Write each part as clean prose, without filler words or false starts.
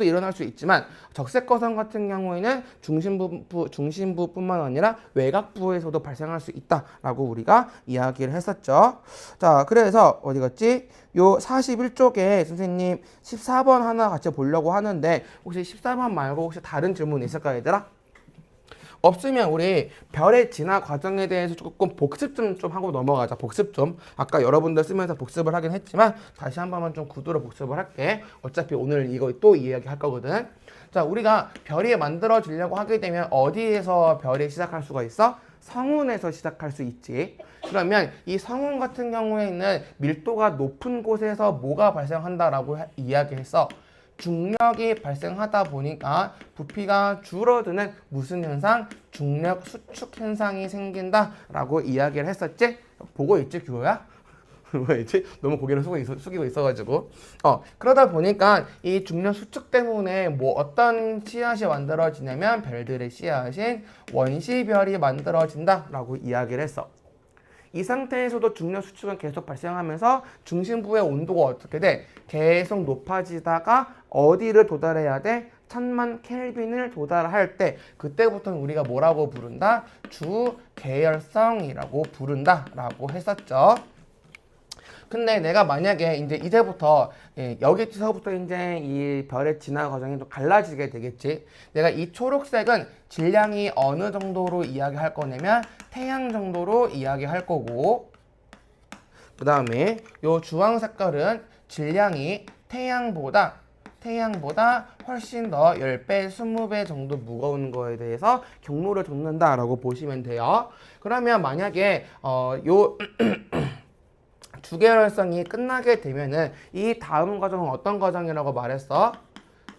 일어날 수 있지만 적색거성 같은 경우에는 중심부뿐만 아니라 외곽부에서도 발생할 수 있다라고 우리가 이야기를 했었죠. 자, 그래서 어디 갔지? 요 41쪽에 선생님 14번 하나 같이 보려고 하는데 혹시 14번 말고 혹시 다른 질문 있을까 얘들아? 없으면 우리 별의 진화 과정에 대해서 조금 복습 좀 하고 넘어가자. 복습 좀. 아까 여러분들 쓰면서 복습을 하긴 했지만 다시 한 번만 좀 구두로 복습을 할게. 어차피 오늘 이거 또 이야기할 거거든. 자, 우리가 별이 만들어지려고 하게 되면 어디에서 별이 시작할 수가 있어? 성운에서 시작할 수 있지. 그러면 이 성운 같은 경우에는 밀도가 높은 곳에서 뭐가 발생한다라고 이야기했어? 중력이 발생하다 보니까 부피가 줄어드는 무슨 현상? 중력 수축 현상이 생긴다라고 이야기를 했었지? 보고 있지, 규호야? 뭐였지? 너무 고개를 숙이고 있어가지고. 그러다 보니까 이 중력 수축 때문에 뭐 어떤 씨앗이 만들어지냐면 별들의 씨앗인 원시별이 만들어진다라고 이야기를 했어. 이 상태에서도 중력 수축은 계속 발생하면서 중심부의 온도가 어떻게 돼? 계속 높아지다가 어디를 도달해야 돼? 1000만 켈빈을 도달할 때 그때부터는 우리가 뭐라고 부른다? 주계열성이라고 부른다라고 했었죠. 근데 내가 만약에 이제부터 여기서부터 이제 이 별의 진화 과정이 좀 갈라지게 되겠지. 내가 이 초록색은 질량이 어느 정도로 이야기할 거냐면 태양 정도로 이야기할 거고, 그 다음에 요 주황 색깔은 질량이 태양보다 훨씬 더 10배, 20배 정도 무거운 거에 대해서 경로를 줬는다라고 보시면 돼요. 그러면 만약에 요 주계열성이 끝나게 되면은 이 다음 과정은 어떤 과정이라고 말했어?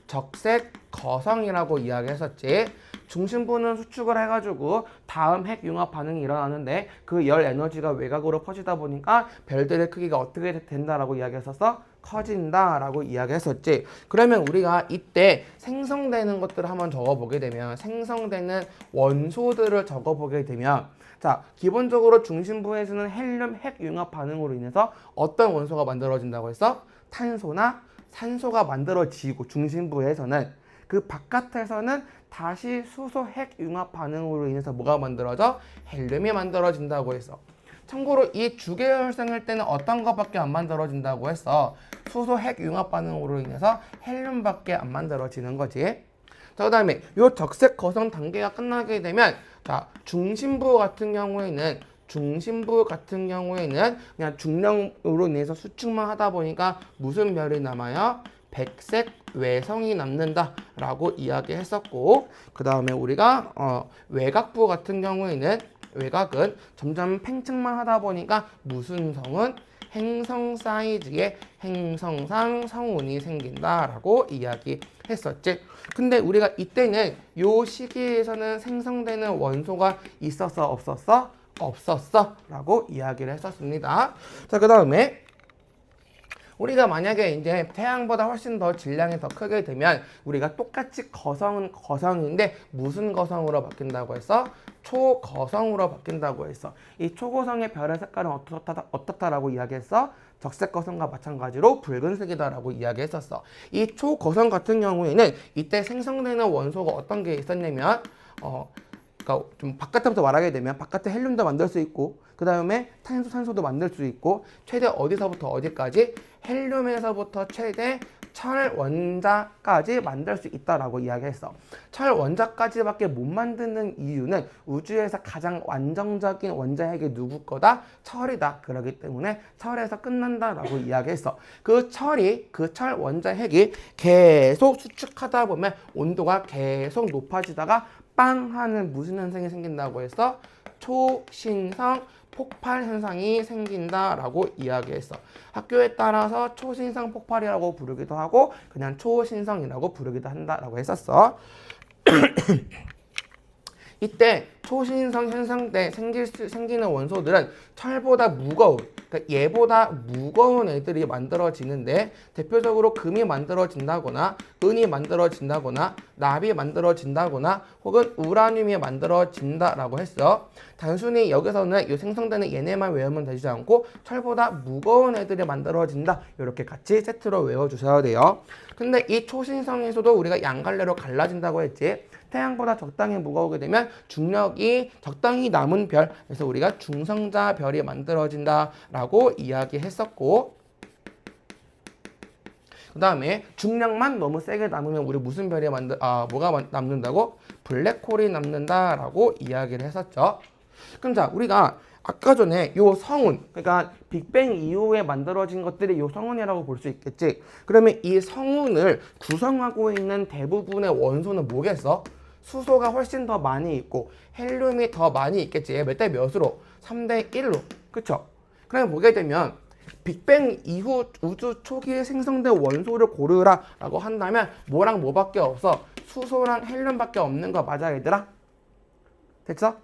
적색 거성이라고 이야기했었지. 중심부는 수축을 해가지고 다음 핵 융합 반응이 일어나는데 그 열 에너지가 외곽으로 퍼지다 보니까 별들의 크기가 어떻게 된다라고 이야기했었어? 커진다라고 이야기했었지. 그러면 우리가 이때 생성되는 것들을 한번 적어보게 되면 생성되는 원소들을 적어보게 되면 자, 기본적으로 중심부에서는 헬륨 핵 융합 반응으로 인해서 어떤 원소가 만들어진다고 했어? 탄소나 산소가 만들어지고 중심부에서는 그 바깥에서는 다시 수소 핵 융합 반응으로 인해서 뭐가 만들어져? 헬륨이 만들어진다고 했어. 참고로 이 주계열성일 때는 어떤 것밖에 안 만들어진다고 했어? 수소 핵 융합 반응으로 인해서 헬륨밖에 안 만들어지는 거지. 자, 그 다음에 요 적색 거성 단계가 끝나게 되면 자, 중심부 같은 경우에는 그냥 중력으로 인해서 수축만 하다 보니까 무슨 별이 남아요? 백색 외성이 남는다라고 이야기했었고, 그 다음에 우리가 외곽부 같은 경우에는 외곽은 점점 팽창만 하다 보니까 무슨 성은? 행성 사이즈의 행성상 성운이 생긴다라고 이야기했었지. 근데 우리가 이때는 요 시기에서는 생성되는 원소가 있었어, 없었어? 없었어 라고 이야기를 했었습니다. 자, 그 다음에 우리가 만약에 이제 태양보다 훨씬 더 질량이 더 크게 되면 우리가 똑같이 거성은 거성인데 무슨 거성으로 바뀐다고 했어? 초거성으로 바뀐다고 했어. 이 초거성의 별의 색깔은 어떻다라고 이야기했어? 적색 거성과 마찬가지로 붉은색이다라고 이야기했었어. 이 초거성 같은 경우에는 이때 생성되는 원소가 어떤 게 있었냐면 그러니까 좀 바깥부터 말하게 되면 바깥에 헬륨도 만들 수 있고 그 다음에 탄소, 산소도 만들 수 있고 최대 어디서부터 어디까지? 헬륨에서부터 최대 철 원자까지 만들 수 있다라고 이야기했어. 철 원자까지밖에 못 만드는 이유는 우주에서 가장 완성적인 원자핵이 누구 거다? 철이다. 그렇기 때문에 철에서 끝난다라고 이야기했어. 그 철 원자핵이 계속 수축하다 보면 온도가 계속 높아지다가 빵 하는 무슨 현상이 생긴다고 했어? 초신성 폭발 현상이 생긴다라고 이야기했어. 학교에 따라서 초신성 폭발이라고 부르기도 하고 그냥 초신성이라고 부르기도 한다라고 했었어. 이때 초신성 현상 때 생기는 원소들은 철보다 무거운 그러니까 얘보다 무거운 애들이 만들어지는데 대표적으로 금이 만들어진다거나 은이 만들어진다거나 납이 만들어진다거나 혹은 우라늄이 만들어진다라고 했어. 단순히 여기서는 이 생성되는 얘네만 외우면 되지 않고 철보다 무거운 애들이 만들어진다. 이렇게 같이 세트로 외워주셔야 돼요. 근데 이 초신성에서도 우리가 양갈래로 갈라진다고 했지. 태양보다 적당히 무거우게 되면 중력이 적당히 남은 별, 그래서 우리가 중성자 별이 만들어진다라고 이야기했었고, 그 다음에 중력만 너무 세게 남으면 우리 무슨 별이 뭐가 남는다고? 블랙홀이 남는다라고 이야기를 했었죠. 그럼 자, 우리가 아까 전에 요 성운, 그러니까 빅뱅 이후에 만들어진 것들이 요 성운이라고 볼 수 있겠지. 그러면 이 성운을 구성하고 있는 대부분의 원소는 뭐겠어? 수소가 훨씬 더 많이 있고 헬륨이 더 많이 있겠지. 몇 대 몇으로? 3대 1로. 그쵸? 그러면 보게 되면 빅뱅 이후 우주 초기에 생성된 원소를 고르라 라고 한다면 뭐랑 뭐밖에 없어? 수소랑 헬륨밖에 없는 거 맞아 얘들아? 됐어?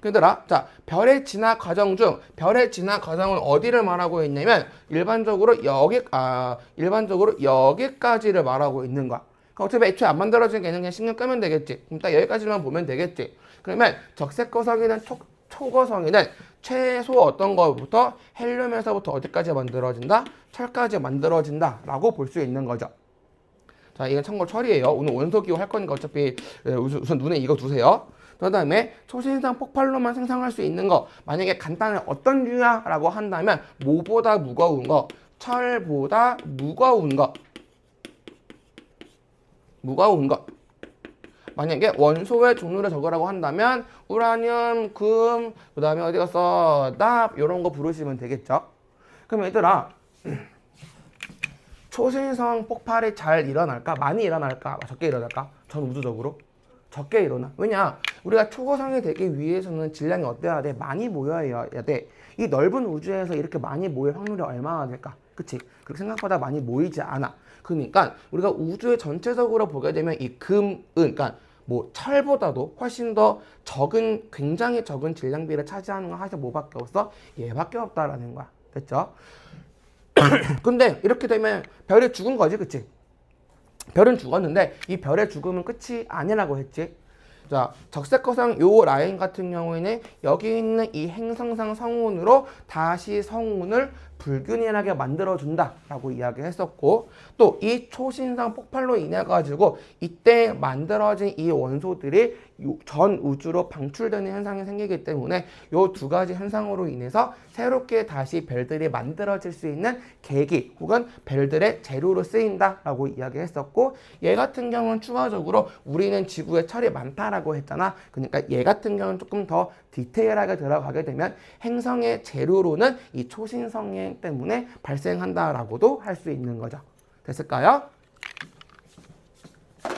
얘들아, 자, 별의 진화 과정 중 별의 진화 과정은 어디를 말하고 있냐면 일반적으로 여기까지를 말하고 있는 거야. 어차피 애초에 안 만들어진 개는 그냥 신경 끄면 되겠지. 그럼 딱 여기까지만 보면 되겠지. 그러면 적색거성이든 초거성이든 최소 어떤 거부터 헬륨에서부터 어디까지 만들어진다? 철까지 만들어진다 라고 볼 수 있는 거죠. 자, 이건 참고로 철이에요. 오늘 원소기호 할 거니까 어차피 우선 눈에 이거 두세요. 그 다음에 초신성 폭발로만 생성할 수 있는 거, 만약에 간단히 어떤 류야 라고 한다면 뭐보다 무거운 거, 철보다 무거운 거, 만약에 원소의 종류를 적으라고 한다면 우라늄, 금, 그 다음에 어디 갔어? 납 이런 거 부르시면 되겠죠. 그럼 얘들아, 초신성 폭발이 잘 일어날까? 많이 일어날까? 적게 일어날까? 전 우주적으로 적게 일어나. 왜냐? 우리가 초고성이 되기 위해서는 질량이 어때야 돼? 많이 모여야 돼. 이 넓은 우주에서 이렇게 많이 모일 확률이 얼마나 될까? 그치? 그렇게 생각보다 많이 모이지 않아. 그러니까 우리가 우주의 전체적으로 보게 되면 이 금은, 그러니까 뭐 철보다도 훨씬 더 적은, 굉장히 적은 질량비를 차지하는 건 사실 뭐밖에 없어? 얘밖에 없다라는 거야. 됐죠? 근데 이렇게 되면 별이 죽은 거지, 그치? 별은 죽었는데 이 별의 죽음은 끝이 아니라고 했지. 자, 적색거성 요 라인 같은 경우에는 여기 있는 이 행성상 성운으로 다시 성운을 불균일하게 만들어준다 라고 이야기했었고, 또 이 초신성 폭발로 인해 가지고 이때 만들어진 이 원소들이 전 우주로 방출되는 현상이 생기기 때문에 요 두 가지 현상으로 인해서 새롭게 다시 별들이 만들어질 수 있는 계기 혹은 별들의 재료로 쓰인다 라고 이야기했었고, 얘 같은 경우는 추가적으로 우리는 지구에 철이 많다라고 했잖아. 그러니까 얘 같은 경우는 조금 더 디테일하게 들어가게 되면 행성의 재료로는 이 초신성행 때문에 발생한다라고도 할 수 있는 거죠. 됐을까요?